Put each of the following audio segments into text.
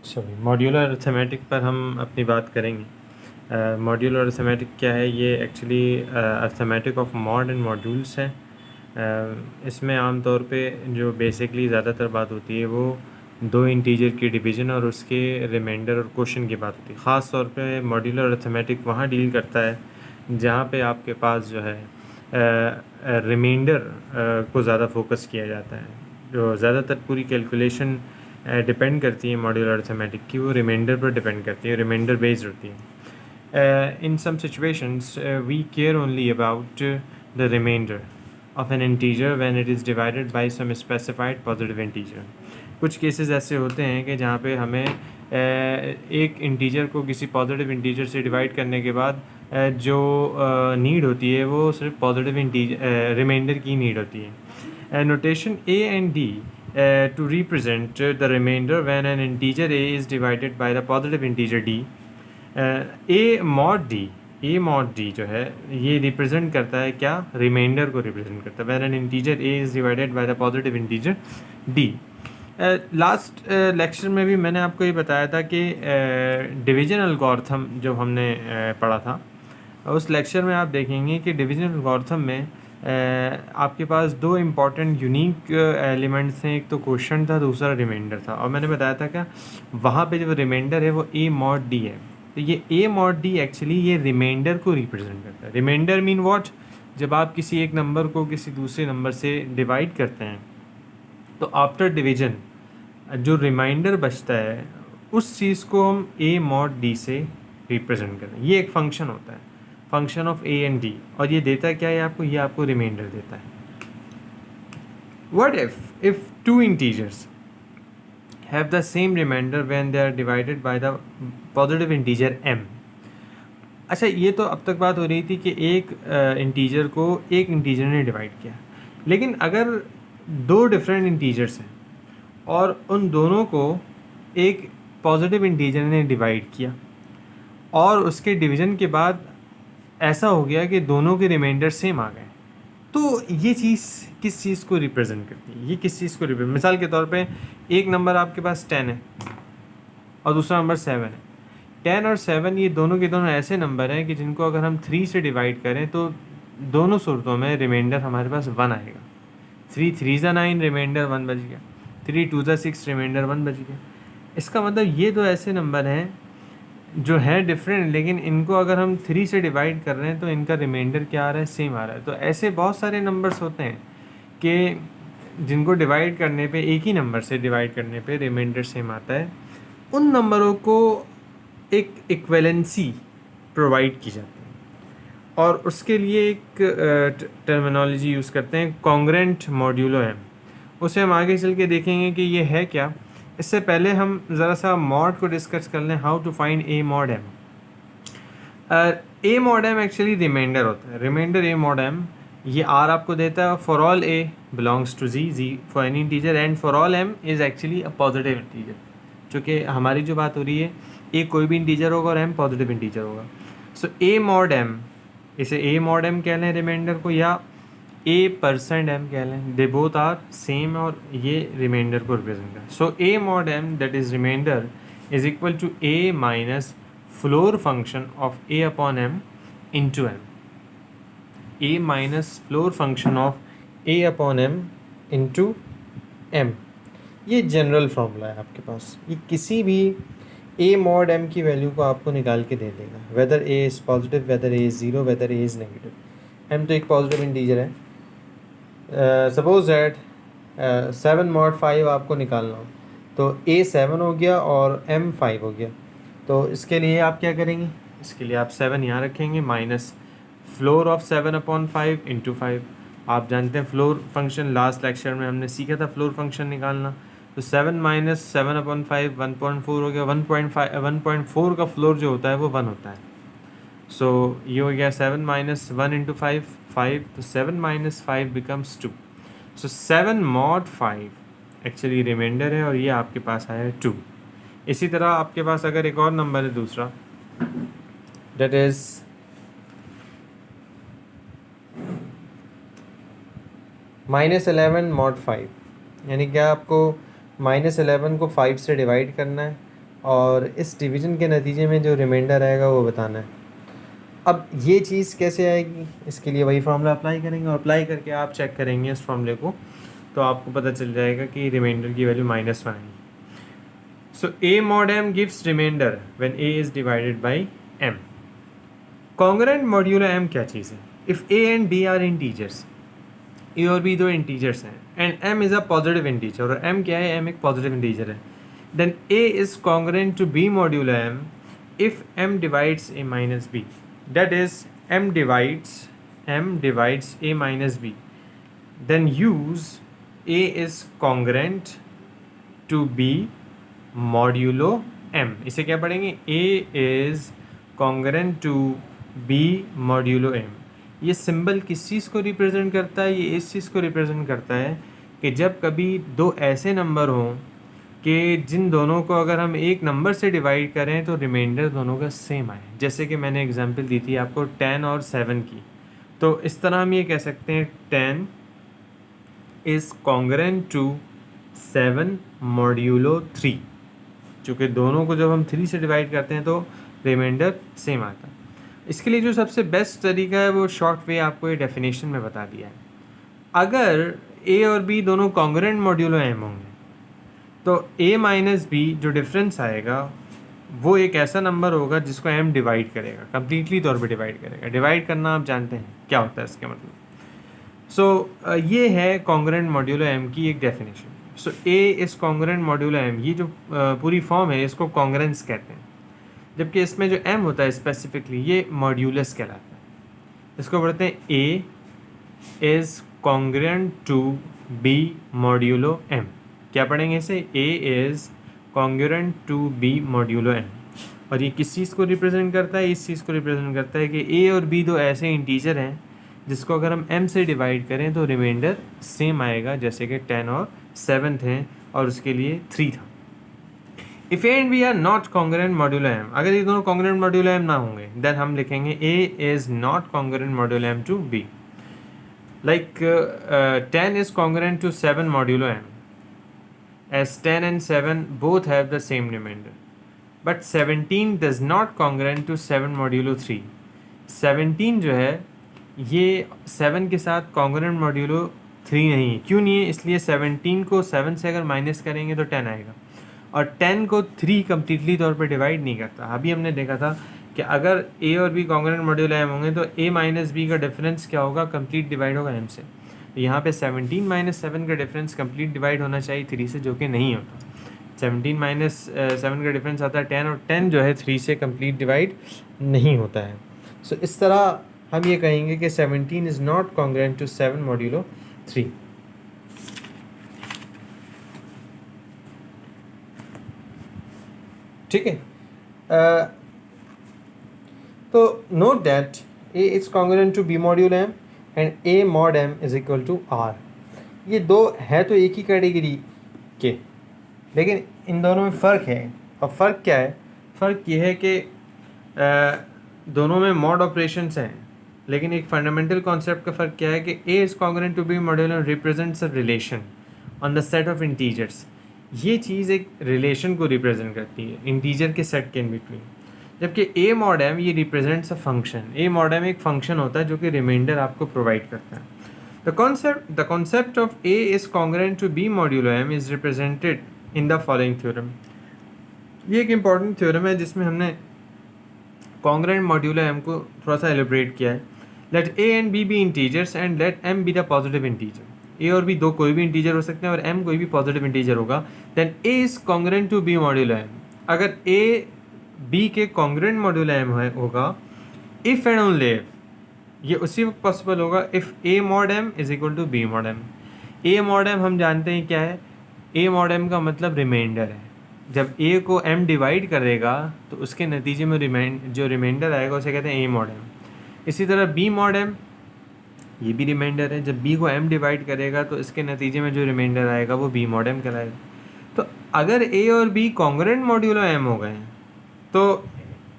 Sorry, modular arithmetic पर हम अपनी बात करेंगे। मॉड्यूलर अरिथमेटिक क्या है? ये actually arithmetic of mod and modules है। इसमें आम तौर पे जो बेसिकली ज़्यादातर बात होती है वो दो इंटीजर की डिवीज़न और उसके रिमाइंडर और क्वोशन की बात होती है। ख़ास तौर पे मॉड्यूलर अरिथमेटिक वहाँ डील करता है जहाँ पे आपके पास जो है रिमाइंडर को ज़्यादा फोकस किया जाता है। जो ज़्यादातर पूरी कैलकुलेशन डिपेंड करती है मॉड्यूलर अरिथमेटिक की, वो रिमाइंडर पर डिपेंड करती है, रिमाइंडर बेस्ड होती है। In some situations we care only about the remainder of an integer when it is divided by some specified positive integer. कुछ केसेस ऐसे होते हैं कि जहाँ पे हमें एक इंटीजर को किसी पॉजिटिव इंटीजर से डिवाइड करने के बाद जो नीड होती है वो सिर्फ पॉजिटिव इंटीजर रिमाइंडर की नीड होती है। Notation A and D to represent the remainder when an integer a is divided by the positive integer d. a mod d जो है ये रिप्रेजेंट करता है क्या? रिमाइंडर को रिप्रेजेंट करता है when an integer a is divided by the positive integer d. Last lecture में भी मैंने आपको ये बताया था कि डिवीजन एल्गोरिथम जो हमने पढ़ा था, उस लेक्चर में आप देखेंगे कि डिवीजन एल्गोरिथम में आपके पास दो इम्पॉर्टेंट यूनिक एलिमेंट्स हैं। एक तो क्वोशंट था, दूसरा रिमाइंडर था। और मैंने बताया था क्या वहाँ पे जो रिमाइंडर है वो ए मॉड डी है। तो ये ए मॉड डी एक्चुअली ये रिमाइंडर को रिप्रेजेंट करता है। Remainder mean what? जब आप किसी एक नंबर को किसी दूसरे नंबर से डिवाइड करते हैं तो आफ्टर डिवीजन जो रिमाइंडर बचता है उस चीज़ को हम ए मॉड डी से रिप्रेजेंट करते हैं। ये एक फंक्शन होता है, function of A and D, और ये देता क्या है आपको? ये आपको रिमाइंडर देता है। What if two integers have the same remainder when they are divided by the positive integer m? अच्छा, ये तो अब तक बात हो रही थी कि एक इंटीजर को एक इंटीजर ने डिवाइड किया, लेकिन अगर दो डिफरेंट इंटीजर्स हैं और उन दोनों को एक पॉजिटिव इंटीजर ने डिवाइड किया और उसके डिवीज़न के बाद ऐसा हो गया कि दोनों के रिमाइंडर सेम आ गए, तो ये चीज़ किस चीज़ को रिप्रेजेंट करती है? ये किस चीज़ को रिप्रेजेंट? मिसाल के तौर पे एक नंबर आपके पास 10 है और दूसरा नंबर 7 है। 10 और 7 ये दोनों के दोनों ऐसे नंबर हैं कि जिनको अगर हम 3 से डिवाइड करें तो दोनों सूरतों में रिमाइंडर हमारे पास 1 आएगा। 3 3 ज़ा 9, रिमाइंडर 1 बच गया। 3 2 ज़ा 6, रिमाइंडर 1 बच गया। इसका मतलब ये दो ऐसे नंबर हैं जो है डिफरेंट, लेकिन इनको अगर हम 3 से डिवाइड कर रहे हैं तो इनका रिमाइंडर क्या आ रहा है? सेम आ रहा है। तो ऐसे बहुत सारे नंबर्स होते हैं कि जिनको डिवाइड करने पे, एक ही नंबर से डिवाइड करने पे रिमाइंडर सेम आता है। उन नंबरों को एक इक्विवेलेंसी प्रोवाइड की जाती है और उसके लिए एक टर्मिनोलॉजी यूज़ करते हैं, कॉन्ग्रेंट मॉड्यूलो है। उसे हम आगे चल के देखेंगे कि ये है क्या। इससे पहले हम ज़रा सा मॉड को डिस्कस कर लें, how to find A mod M. A mod M actually remainder होता है। रिमाइंडर ए मॉड एम ये आर आपको देता है for all A belongs to Z for any integer and for all M is actually a positive integer. चूँकि हमारी जो बात हो रही है ए कोई भी इंटीजर होगा और एम पॉजिटिव इंटीजर होगा। सो ए मॉड एम, इसे ए मॉड एम कह लें रिमाइंडर को, या ए परसेंट एम कह लें, दे बोथ आर सेम और ये रिमाइंडर को रिप्रेजेंट कर। So a mod m that is remainder is equal to a minus floor function of a upon m into m. A minus floor function of a upon m into m, ये general formula है आपके पास। ये किसी भी a mod m की value को आपको निकाल के दे देगा, whether a is positive, whether a is zero, whether a is negative. M तो एक पॉजिटिव इंटीजर है। सपोज दैट 7 मॉड 5 आपको निकालना हो तो ए 7 हो गया और एम 5 हो गया। तो इसके लिए आप क्या करेंगे? इसके लिए आप 7 यहाँ रखेंगे minus floor of 7 upon 5 into 5। आप जानते हैं फ्लोर फंक्शन, लास्ट लेक्चर में हमने सीखा था फ्लोर फंक्शन निकालना। तो 7 माइनस 7 अपॉन 5 1.4 हो गया। 1.4 का फ्लोर जो होता है वो 1 होता है। सो ये हो गया 7 माइनस 1 इंटू 5, 5, तो 7 माइनस 5 बिकम्स 2। सो 7 मॉड 5 एक्चुअली रिमाइंडर है और ये आपके पास आया है 2। इसी तरह आपके पास अगर एक और नंबर है दूसरा, दैट इज़ -11 मॉड 5, यानी क्या आपको -11 को 5 से डिवाइड करना है और इस डिवीज़न के नतीजे में जो रिमाइंडर आएगा वो बताना है। अब ये चीज़ कैसे आएगी, इसके लिए वही फार्मूला अप्लाई करेंगे और अप्लाई करके आप चेक करेंगे इस फार्मूले को, तो आपको पता चल जाएगा कि रिमाइंडर की वैल्यू -1 आएगी। सो a mod m gives remainder when a is divided by m. Congruent modulo m क्या चीज़ है? If a and b are integers, a और b दो इंटीजर्स हैं and m is a positive integer, और m क्या है? m एक पॉजिटिव इंटीजर है। Then a is congruent to b modulo m if m divides a minus b. That is m divides a minus b. Then use a is congruent to b modulo m. इसे क्या पढ़ेंगे? a is congruent to b modulo m. ये symbol किस चीज़ को represent करता है? ये इस चीज़ को रिप्रेजेंट करता है कि जब कभी दो ऐसे नंबर हों कि जिन दोनों को अगर हम एक नंबर से डिवाइड करें तो रिमाइंडर दोनों का सेम आए। जैसे कि मैंने एग्जांपल दी थी आपको 10 और 7 की, तो इस तरह हम ये कह सकते हैं 10 इज़ कॉन्ग्रेंट टू 7 मॉड्यूलो 3। चूँकि दोनों को जब हम 3 से डिवाइड करते हैं तो रिमाइंडर सेम आता है। इसके लिए जो सबसे बेस्ट तरीका है वो शॉर्ट वे आपको ये डेफिनेशन में बता दिया है। अगर a और b दोनों कॉन्ग्रेंट मॉड्यूलो m होंगे तो a माइनस b जो डिफरेंस आएगा वो एक ऐसा नंबर होगा जिसको m डिवाइड करेगा, कम्प्लीटली तौर पे डिवाइड करेगा। डिवाइड करना आप जानते हैं क्या होता है इसके मतलब। ये है कॉन्ग्रेंट मॉड्यूलो m की एक definition. So a is congruent modulo m, ये जो पूरी फॉर्म है इसको कॉन्ग्रेंस कहते हैं, जबकि इसमें जो m होता है स्पेसिफिकली ये मॉड्यूलस कहलाता है। इसको पढ़ते हैं a is congruent to b modulo m। क्या पढ़ेंगे इसे? a is congruent to b modulo m। और ये किस चीज़ को रिप्रेजेंट करता है? इस चीज़ को रिप्रेजेंट करता है कि a और b दो ऐसे इंटीजर हैं जिसको अगर हम m से डिवाइड करें तो रिमाइंडर सेम आएगा, जैसे कि 10 और 7 थे और उसके लिए 3 था। If A and B are not congruent modulo m, अगर ये दोनों कॉन्ग्रेंट मॉड्यूलो m ना होंगे देन हम लिखेंगे a is not congruent modulo m to b। Like 10 is congruent to 7 modulo m as 10 and 7 both have the same remainder, but 17 does not congruent to 7 modulo 3. 17 जो है ये 7 के साथ congruent modulo 3 नहीं है। क्यों नहीं है? इसलिए 17 को 7 से अगर माइनस करेंगे तो 10 आएगा, और 10 को 3 कम्प्लीटली तौर पे डिवाइड नहीं करता। अभी हमने देखा था कि अगर a और b कॉन्ग्रेंट मॉड्यूलो m होंगे तो a माइनस b का डिफरेंस क्या होगा? कंप्लीट डिवाइड होगा m से। यहाँ पे 17 माइनस 7 का डिफरेंस कंप्लीट डिवाइड होना चाहिए 3 से, जो कि नहीं होता। 17 माइनस 7 का डिफरेंस आता है 10, और 10 जो है 3 से कंप्लीट डिवाइड नहीं होता है। सो इस तरह हम ये कहेंगे कि 17 is not congruent to 7 modulo 3। ठीक है, तो note that a is congruent to b modulo m and a mod m is equal to r। ये दो है तो एक ही कैटेगरी के, लेकिन इन दोनों में फ़र्क है। और फ़र्क क्या है? फ़र्क ये है कि दोनों में मॉड ऑपरेशंस हैं, लेकिन एक फंडामेंटल कॉन्सेप्ट का फ़र्क क्या है कि a is congruent to b modulo represents a relation on the set of integers. ये चीज़ एक रिलेशन को रिप्रेजेंट करती है इंटीजर के सेट के इन बिटवीन, जबकि a mod m ये represents a function. a mod m एक फंक्शन होता है जो कि रिमाइंडर आपको प्रोवाइड करता है। The concept of a is congruent to b modulo m is represented in the following theorem. ये एक इम्पॉर्टेंट थ्योरम है जिसमें हमने कॉन्ग्रेंट मॉड्यूलो m को थोड़ा सा एलिब्रेट किया है। Let a and b be integers and let m be the positive integer. a और b दो कोई भी इंटीजर हो सकते हैं और m कोई भी पॉजिटिव इंटीजर होगा। Then a is congruent to b modulo m। अगर a b के कॉन्ग्रेंट मॉड्यूलो m होगा इफ़ एंड ओनली इफ, ये उसी वक्त पॉसिबल होगा if a mod m is equal to b mod m। a mod m हम जानते हैं क्या है? a mod m का मतलब रिमाइंडर है। जब a को m डिवाइड करेगा तो उसके नतीजे में जो रिमाइंडर आएगा उसे कहते हैं a mod m। इसी तरह b mod m ये भी रिमाइंडर है। जब b को m डिवाइड करेगा तो इसके नतीजे में जो रिमाइंडर आएगा वो b mod m कहलाएगा। तो अगर a और b कॉन्ग्रेंट मॉड्यूलो m हो गए तो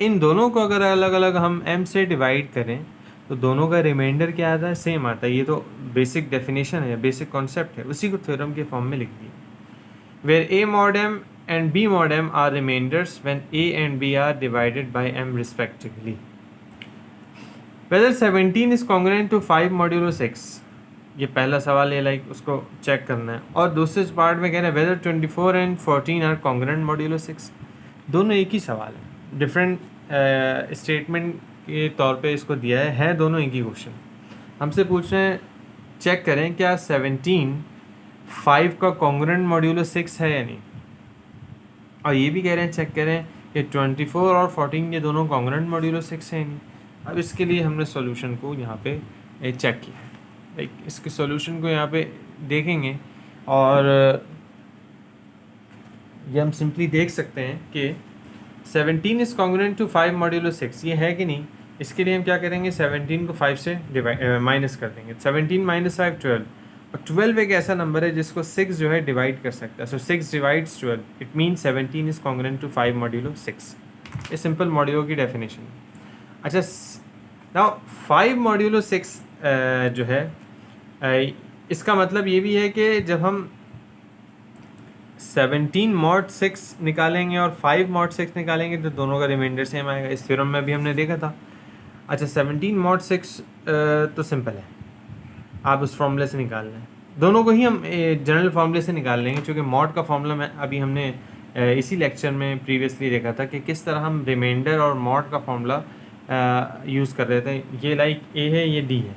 इन दोनों को अगर अलग अलग हम m से डिवाइड करें तो दोनों का रिमाइंडर क्या आता है? सेम आता है। ये तो बेसिक डेफिनेशन है, बेसिक कॉन्सेप्ट है, उसी को थ्योरम के फॉर्म में लिख दिया। Where a mod m and B mod m are remainders when A and B are divided by m respectively. Whether 17 is congruent to 5 modulo 6, ये पहला सवाल है, लाइक उसको चेक करना है. और दूसरे पार्ट में कह रहे हैं whether 24 and 14 are congruent modulo 6. दोनों एक ही सवाल है, डिफरेंट स्टेटमेंट के तौर पे इसको दिया है दोनों एक ही क्वेश्चन. हमसे पूछ रहे हैं चेक करें क्या 17 5 का कॉन्ग्रेंट मॉड्यूलो 6 है या नहीं, और ये भी कह रहे हैं चेक करें कि 24 और 14 ये दोनों कॉन्ग्रेंट मॉड्यूलो 6 है या नहीं. अब इसके लिए हमने सॉल्यूशन को यहाँ पे चेक किया है. लाइक इसके सॉल्यूशन को यहाँ पे देखेंगे और ये हम सिंपली देख सकते हैं कि 17 इज़ कॉन्ग्रुएंट टू 5 मॉड्यूलो 6, ये है कि नहीं. इसके लिए हम क्या करेंगे, 17 को 5 से माइनस कर देंगे. 17 माइनस 5 12, और 12 एक ऐसा नंबर है जिसको 6 जो है डिवाइड कर सकता है. So 6 divides 12, it mean 17 is congruent to 5 modulo 6. ये सिंपल मॉड्यूलो की डेफिनेशन है. अच्छा, नाउ 5 मॉड्यूलो 6 जो है इसका मतलब ये भी है कि जब हम 17 मॉड 6 निकालेंगे और 5 मॉड 6 निकालेंगे तो दोनों का रिमाइंडर सेम आएगा. इस थ्योरम में भी हमने देखा था. अच्छा, 17 मॉड 6 तो सिंपल है, आप उस फॉर्मूले से निकाल लें. दोनों को ही हम जनरल फार्मूले से निकाल लेंगे, क्योंकि मॉड का फॉर्मूला में अभी हमने इसी लेक्चर में प्रीवियसली देखा था कि किस तरह हम रिमाइंडर और मॉड का फॉर्मूला यूज़ कर रहे थे. ये लाइक ए है, ये डी है,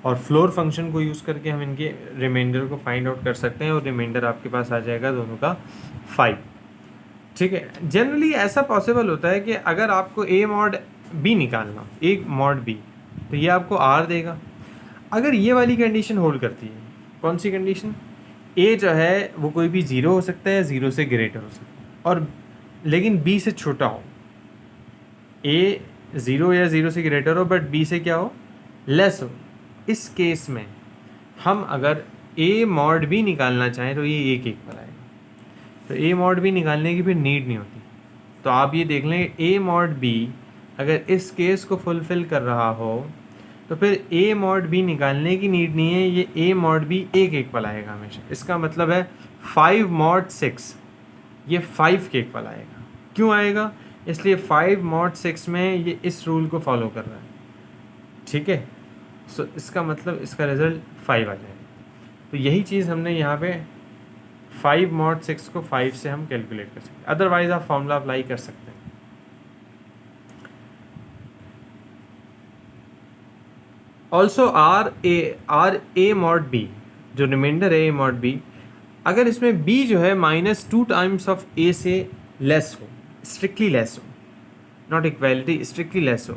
और फ्लोर फंक्शन को यूज़ करके हम इनके रिमाइंडर को फाइंड आउट कर सकते हैं, और रिमाइंडर आपके पास आ जाएगा दोनों का 5. ठीक है. जनरली ऐसा पॉसिबल होता है कि अगर आपको ए मॉड बी निकालना, ए मॉड बी, तो ये आपको आर देगा. अगर ये वाली कंडीशन होल्ड करती है, कौन सी कंडीशन, ए जो है वो कोई भी 0 हो सकता है, 0 से ग्रेटर हो सकता है, और लेकिन बी से छोटा हो. ए 0 या 0 से ग्रेटर हो बट बी से क्या हो, लेस हो. इस केस में हम अगर ए मॉड बी निकालना चाहें तो ये एक इक्वल आएगा. तो ए मॉड बी निकालने की फिर नीड नहीं होती. तो आप ये देख लें, ए मॉड बी अगर इस केस को फुलफ़िल कर रहा हो तो फिर ए मॉड बी निकालने की नीड नहीं है, ये ए मॉड बी एक इक्वल आएगा हमेशा. इसका मतलब है 5 मॉड 6 ये 5 के इक्वल आएगा. क्यों आएगा, इसलिए 5 मॉड 6 में ये इस रूल को फॉलो कर रहा है. ठीक है. सो इसका मतलब इसका रिज़ल्ट 5 आ जाएगा. तो यही चीज़ हमने यहाँ पे 5 मॉड 6 को 5 से हम कैलकुलेट कर सकते हैं. अदरवाइज आप फॉर्मूला अप्लाई कर सकते हैं. Also R A mod B, जो रिमाइंडर है ए मॉड बी, अगर इसमें बी जो है -2 टाइम्स ऑफ ए से लेस हो, स्ट्रिक्टली लेस हो, नॉट इक्वालिटी, स्ट्रिक्टली लेस हो,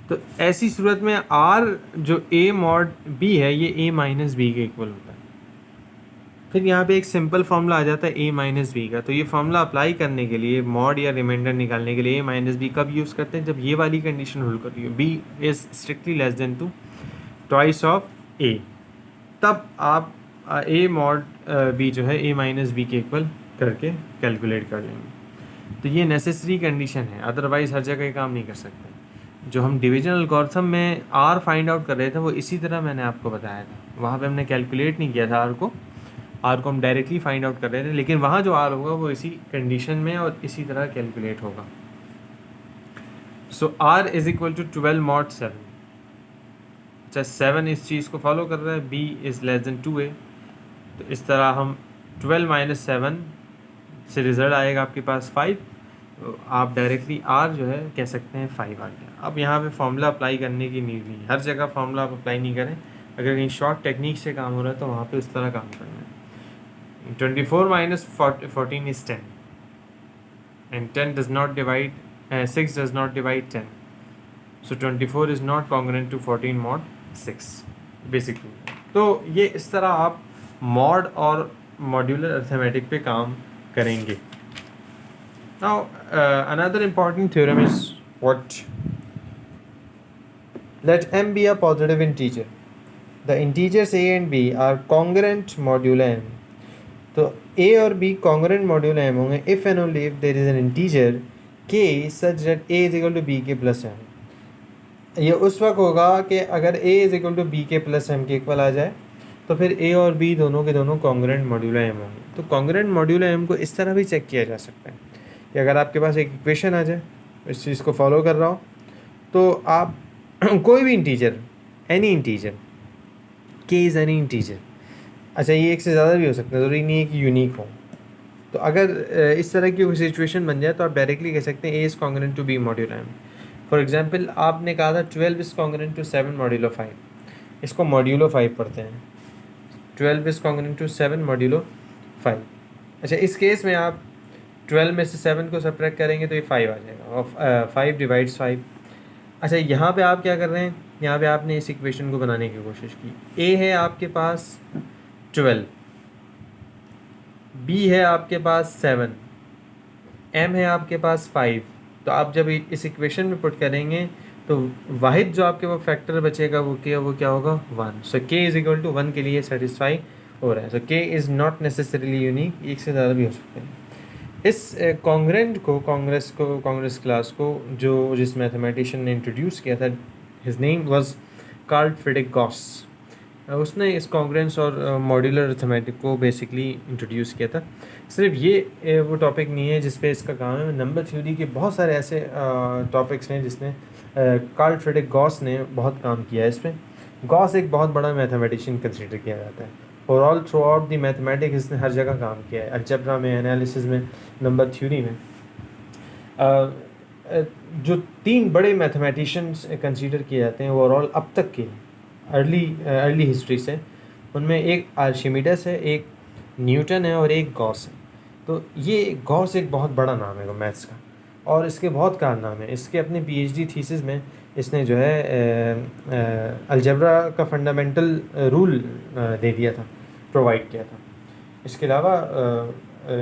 तो ऐसी सूरत में आर जो ए मॉड बी है ये ए माइनस बी के इक्वल होता है. फिर यहाँ पे एक सिंपल फार्मूला आ जाता है ए माइनस बी का. तो ये फार्मूला अप्लाई करने के लिए, मॉड या रिमाइंडर निकालने के लिए ए माइनस बी कब यूज़ करते हैं, जब ये वाली कंडीशन होल्ड करती है, B is strictly less than 2 twice of A, तब आप ए मॉड बी जो है ए माइनस बी के इक्वल करके कैलकुलेट कर लेंगे. तो ये नेसेसरी कंडीशन है, अदरवाइज़ हर जगह काम नहीं कर सकते. जो हम डिविजनल एल्गोरिथम में आर फाइंड आउट कर रहे थे वो इसी तरह मैंने आपको बताया था. वहाँ पे हमने कैलकुलेट नहीं किया था आर को हम डायरेक्टली फाइंड आउट कर रहे थे, लेकिन वहाँ जो आर होगा वो इसी कंडीशन में और इसी तरह कैलकुलेट होगा. So R is equal to 12 mod 7. अच्छा, 7 इस चीज़ को फॉलो कर रहा है, B is less than 2a. तो इस तरह हम 12 माइनस 7 से रिज़ल्ट आएगा आपके पास 5. तो आप डायरेक्टली आर जो है कह सकते हैं 5 आ गया. अब यहाँ पे फार्मूला अप्लाई करने की नीड नहीं है, हर जगह फार्मूला आप अप्लाई नहीं करें. अगर कहीं शॉर्ट टेक्निक से काम हो रहा है तो वहाँ पे उस तरह काम करना है. 24 minus 14 is 10 and 10 does not divide 6 does not divide 10. So 24 is not congruent to 14 mod 6 basically. तो ये इस तरह आप मॉड और मॉड्यूलर अर्थमेटिक पे काम करेंगे. Now another important theorem is what? Let m be a positive integer. The integers a and b are congruent modulo m. तो a और b congruent modulo m होंगे if and only if there is an integer k such that a is equal to b के plus m. ये उस वक्त होगा कि अगर a is equal to b के plus m के इक्वल आ जाए, तो फिर ए और बी दोनों के दोनों कॉन्ग्रुएंट मॉड्यूलो एम होंगे। तो कॉन्ग्रुएंट मॉड्यूलो एम को इस तरह भी चेक किया जा सकता है कि अगर आपके पास एक इक्वेशन आ जाए, इस चीज़ को फॉलो कर रहा हो, तो आप कोई भी इंटीजर, एनी इंटीजर, के इज़ एनी इंटीजर, अच्छा ये एक से ज़्यादा भी हो सकता है, ज़रूरी नहीं है कि यूनिक हो। तो अगर इस तरह की कोई सिचुएशन बन जाए तो आप डायरेक्टली कह सकते हैं A is congruent to B modulo M. For example आपने कहा था 12 इज़ कॉन्ग्रुएंट टू 7 मॉड्यूलो 5, इसको मॉड्यूलो 5 पढ़ते हैं। 12 इज़ कॉन्ग्रुएंट टू 7 मॉड्यूलो 5। अच्छा इस केस में आप 12 में से 7 को सब्ट्रैक्ट करेंगे तो ये 5 आ जाएगा, और 5 डिवाइड्स 5। अच्छा यहाँ पे आप क्या कर रहे हैं, यहाँ पे आपने इस इक्वेशन को बनाने की कोशिश की। ए है आपके पास 12, बी है आपके पास 7, एम है आपके पास 5। तो आप जब इस इक्वेशन में पुट करेंगे तो वाहिद जो आपके पास फैक्टर बचेगा वो क्या होगा, 1। सो के इज़ इक्वल टू 1 के लिए सेटिस्फाई हो रहा है। सो के इज़ नॉट नेसेसरीली यूनिक, एक से ज़्यादा भी हो सकते हैं। इस कॉन्ग्रेंट को कांग्रेस क्लास को जिस मैथमेटिशियन ने इंट्रोड्यूस किया था, his name was Karl Frederick Gauss. उसने इस कॉन्ग्रेंस और मॉड्यूलर अरिथमेटिक को बेसिकली इंट्रोड्यूस किया था। सिर्फ ये वो टॉपिक नहीं है जिस पे इसका काम है, नंबर थ्योरी के बहुत सारे ऐसे टॉपिक्स हैं जिसने कार्ल फ्रेडरिक गॉस ने बहुत काम किया है इस पर। गॉस एक बहुत बड़ा मैथमेटिशियन कंसिडर किया जाता है, और all through out the mathematics इसने हर जगह काम किया है, अलजेब्रा में, एनालिसिस में, नंबर थ्योरी में। जो 3 बड़े मैथमेटिशियंस कंसीडर किए जाते हैं ओवरऑल अब तक के अर्ली हिस्ट्री से, उनमें एक आर्शिमिडस है, एक न्यूटन है और एक गॉस है। तो ये गॉस एक बहुत बड़ा नाम है मैथ्स का, और इसके बहुत कारनामे हैं। इसके अपने पीएचडी थीसिस में इसने जो है अलजेब्रा का फंडामेंटल रूल दे दिया था, प्रोवाइड किया था। इसके अलावा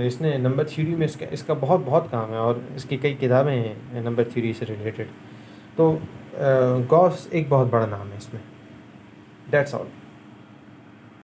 इसने नंबर थ्योरी में इसका बहुत काम है, और इसकी कई किताबें हैं नंबर थ्योरी से रिलेटेड। तो गॉस एक बहुत बड़ा नाम है इसमें। That's all.